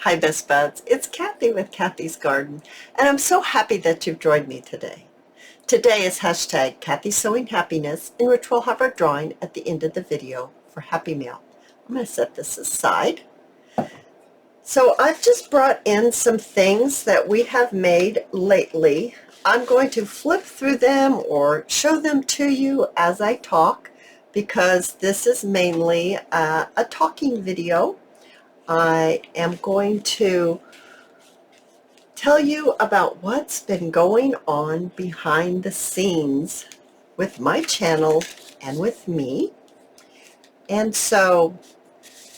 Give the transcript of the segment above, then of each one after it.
Hi, Best Buds. It's Cathy with Cathy's Garden, and I'm so happy that you've joined me today. Today is hashtag cathysowinghappiness, in which we'll have our drawing at the end of the video for Happy Meal. I'm going to set this aside. So I've just brought in some things that we have made lately. I'm going to flip through them or show them to you as I talk, because this is mainly a talking video. I am going to tell you about what's been going on behind the scenes with my channel and with me. And so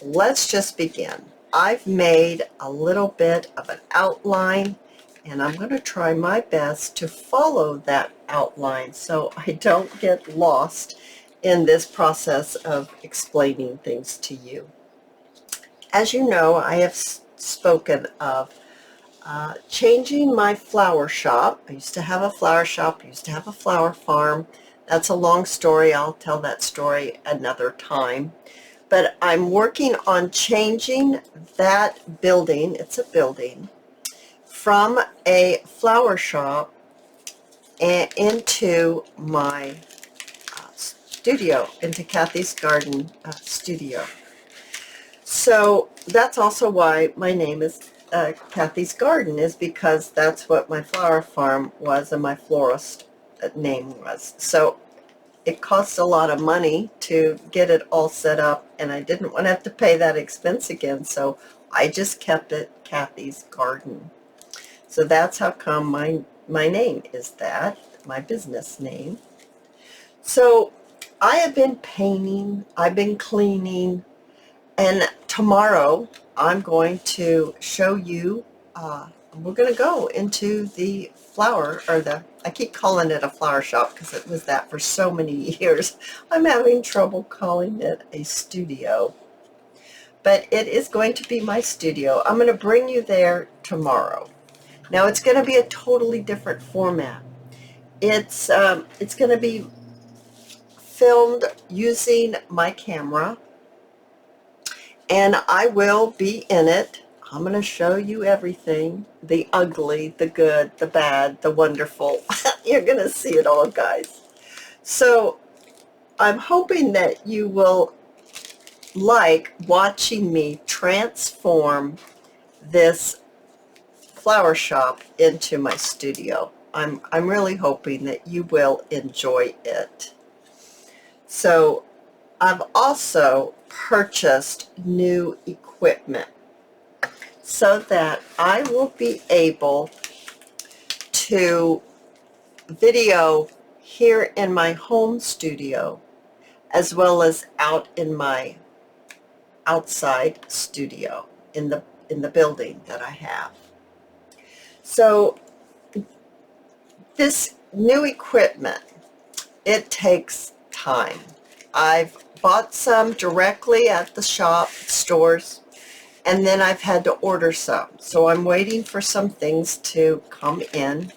let's just begin. I've made a little bit of an outline, and I'm going to try my best to follow that outline so I don't get lost in this process of explaining things to you. As you know, I have spoken of changing my flower shop. I used to have a flower shop, I used to have a flower farm. That's a long story. I'll tell that story another time. But I'm working on changing that building, it's a building, from a flower shop and into my studio, into Cathy's Garden studio. So that's also why my name is Cathy's Garden, is because that's what my flower farm was and my florist name was. So it costs a lot of money to get it all set up, and I didn't want to have to pay that expense again, so I just kept it Cathy's Garden. So that's how come my name is that, my business name. So I have been painting, I've been cleaning, and tomorrow I'm going to show you, we're going to go into the flower, or I keep calling it a flower shop because it was that for so many years. I'm having trouble calling it a studio. But it is going to be my studio. I'm going to bring you there tomorrow. Now it's going to be a totally different format. It's going to be filmed using my camera, and I will be in it. I'm going to show you everything, the ugly, the good, the bad, the wonderful. You're going to see it all, guys. So I'm hoping that you will like watching me transform this flower shop into my studio. I'm really hoping that you will enjoy it. So I've also purchased new equipment so that I will be able to video here in my home studio as well as out in my outside studio in the building that I have. So this new equipment, it takes time. I've bought some directly at the stores, and then I've had to order some. So I'm waiting for some things to come in.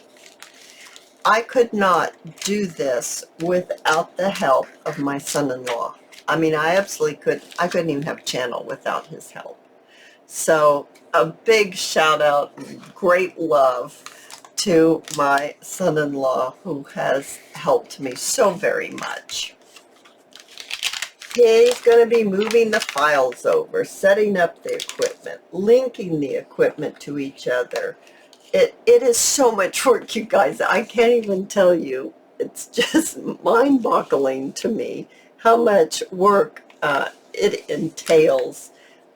I could not do this without the help of my son-in-law. I mean, I couldn't even have a channel without his help. So a big shout out, great love to my son-in-law, who has helped me so very much. He's going to be moving the files over, setting up the equipment, linking the equipment to each other. It is so much work, you guys. I can't even tell you. It's just mind-boggling to me how much work it entails,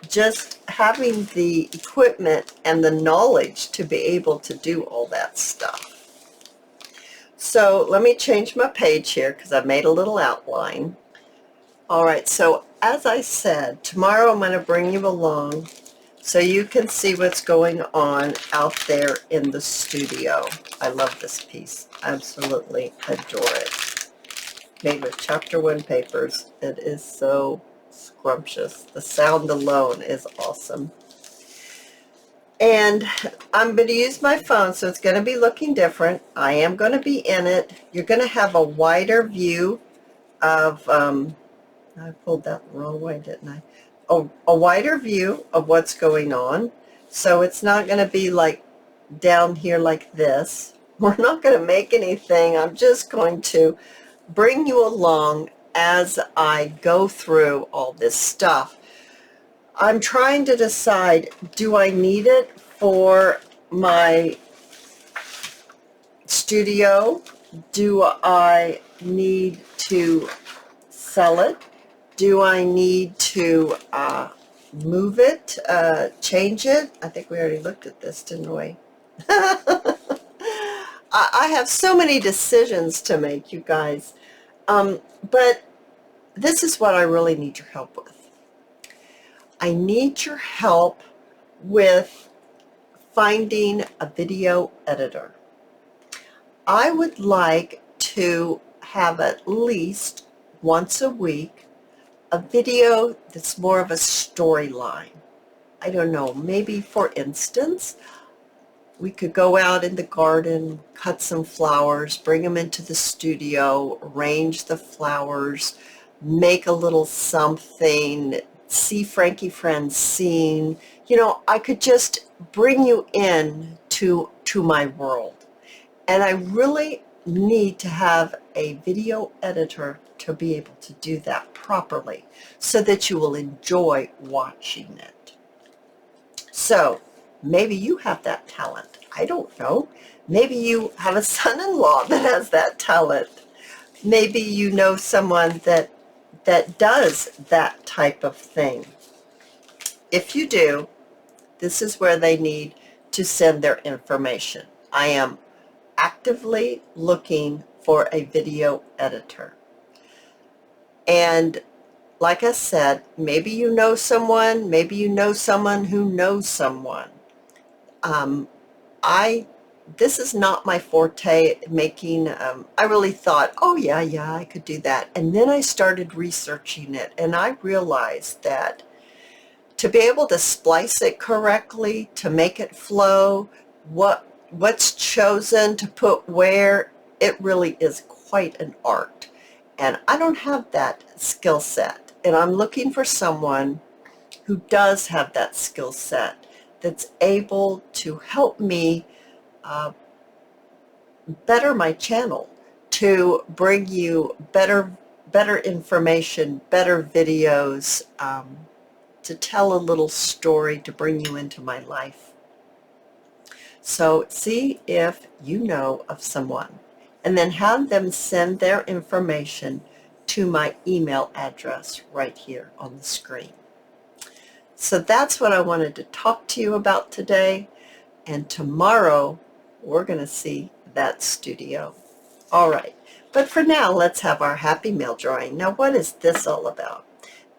just having the equipment and the knowledge to be able to do all that stuff. So let me change my page here because I made a little outline. All right, so as I said, tomorrow I'm going to bring you along so you can see what's going on out there in the studio. I love this piece. Absolutely adore it. Made with chapter 1 papers. It is so scrumptious. The sound alone is awesome. And I'm going to use my phone, so it's going to be looking different. I am going to be in it. You're going to have a wider view of... I pulled that the wrong way, didn't I? A wider view of what's going on. So it's not going to be like down here like this. We're not going to make anything. I'm just going to bring you along as I go through all this stuff. I'm trying to decide, do I need it for my studio? Do I need to sell it? Do I need to move it, change it? I think we already looked at this, didn't we? I have so many decisions to make, you guys. But this is what I really need your help with. I need your help with finding a video editor. I would like to have at least once a week a video that's more of a storyline. I don't know, maybe for instance, we could go out in the garden, cut some flowers, bring them into the studio, arrange the flowers, make a little something, see Frankie Friends scene. You know, I could just bring you in to my world. And I really need to have a video editor to be able to do that properly so that you will enjoy watching it. So maybe you have that talent. I don't know. Maybe you have a son-in-law that has that talent. Maybe you know someone that does that type of thing. If you do, this is where they need to send their information. I am actively looking for a video editor. And like I said, maybe you know someone, maybe you know someone who knows someone. This is not my forte, making, I really thought, oh yeah, I could do that. And then I started researching it, and I realized that to be able to splice it correctly, to make it flow, what's chosen to put where, it really is quite an art. And I don't have that skill set. And I'm looking for someone who does have that skill set, that's able to help me better my channel, to bring you better information, better videos, to tell a little story, to bring you into my life. So see if you know of someone, and then have them send their information to my email address right here on the screen. So that's what I wanted to talk to you about today, and tomorrow we're going to see that studio. All right, but for now, let's have our happy mail drawing. Now, what is this all about?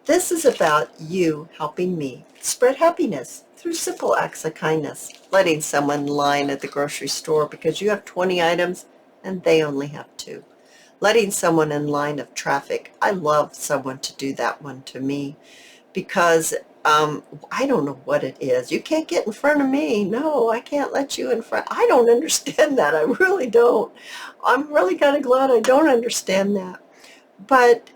This is about you helping me spread happiness through simple acts of kindness, letting someone in line at the grocery store because you have 20 items and they only have 2. Letting someone in line of traffic. I love someone to do that one to me because I don't know what it is. You can't get in front of me. No, I can't let you in front. I don't understand that. I really don't. I'm really kind of glad I don't understand that. But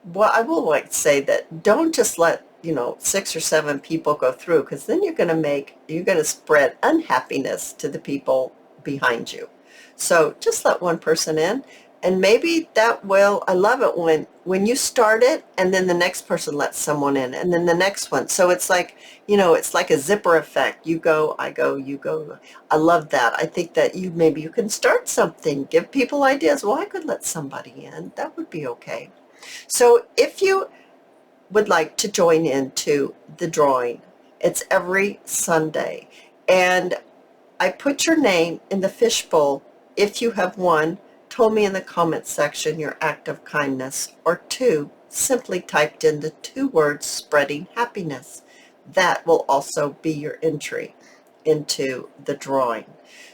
well, I will like to say that don't just let 6 or 7 people go through, because then you're going to spread unhappiness to the people behind you. So just let one person in, and maybe that will. I love it when you start it, and then the next person lets someone in, and then the next one. So it's like it's like a zipper effect. You go, I go, you go. I love that. I think that maybe you can start something, give people ideas. Well, I could let somebody in. That would be okay. So if you would like to join into the drawing, it's every Sunday. And I put your name in the fishbowl if you have, 1, told me in the comments section your act of kindness, or 2, simply typed in the 2 words spreading happiness. That will also be your entry into the drawing.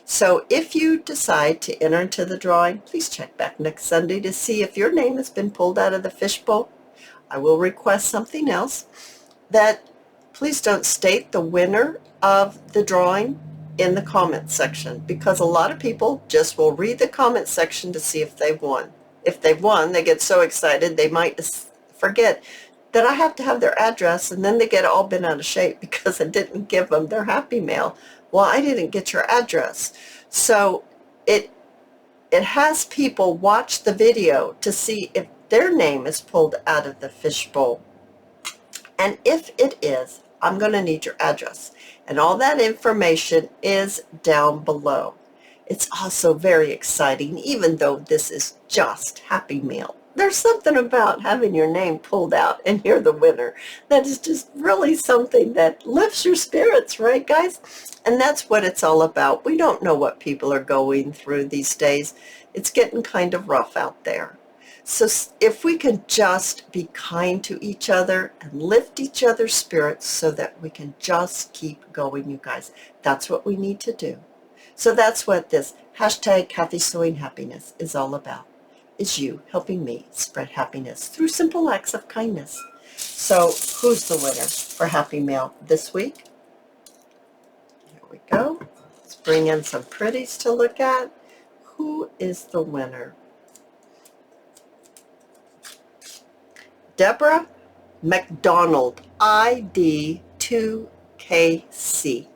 So if you decide to enter into the drawing, please check back next Sunday to see if your name has been pulled out of the fishbowl. I will request something else, that please don't state the winner of the drawing in the comment section, because a lot of people just will read the comment section to see if they've won. If they've won, they get so excited they might forget that I have to have their address, and then they get all bent out of shape because I didn't give them their Happy Mail. Well, I didn't get your address. So it has people watch the video to see if their name is pulled out of the fishbowl. And if it is, I'm going to need your address. And all that information is down below. It's also very exciting, even though this is just Happy Meal. There's something about having your name pulled out and you're the winner that is just really something that lifts your spirits, right, guys? And that's what it's all about. We don't know what people are going through these days. It's getting kind of rough out there. So if we can just be kind to each other and lift each other's spirits so that we can just keep going, you guys, that's what we need to do. So that's what this hashtag cathysgardenyoutubechannel is all about, is you helping me spread happiness through simple acts of kindness. So who's the winner for Happy Mail this week? Here we go. Let's bring in some pretties to look at. Who is the winner? Deborah McDonald, ID2KC.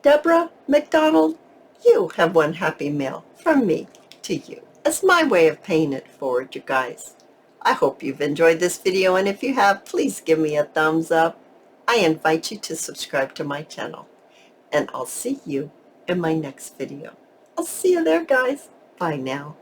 Deborah McDonald, you have won Happy Mail from me to you. It's my way of paying it forward, you guys. I hope you've enjoyed this video, and if you have, please give me a thumbs up. I invite you to subscribe to my channel, and I'll see you in my next video. I'll see you there, guys. Bye now.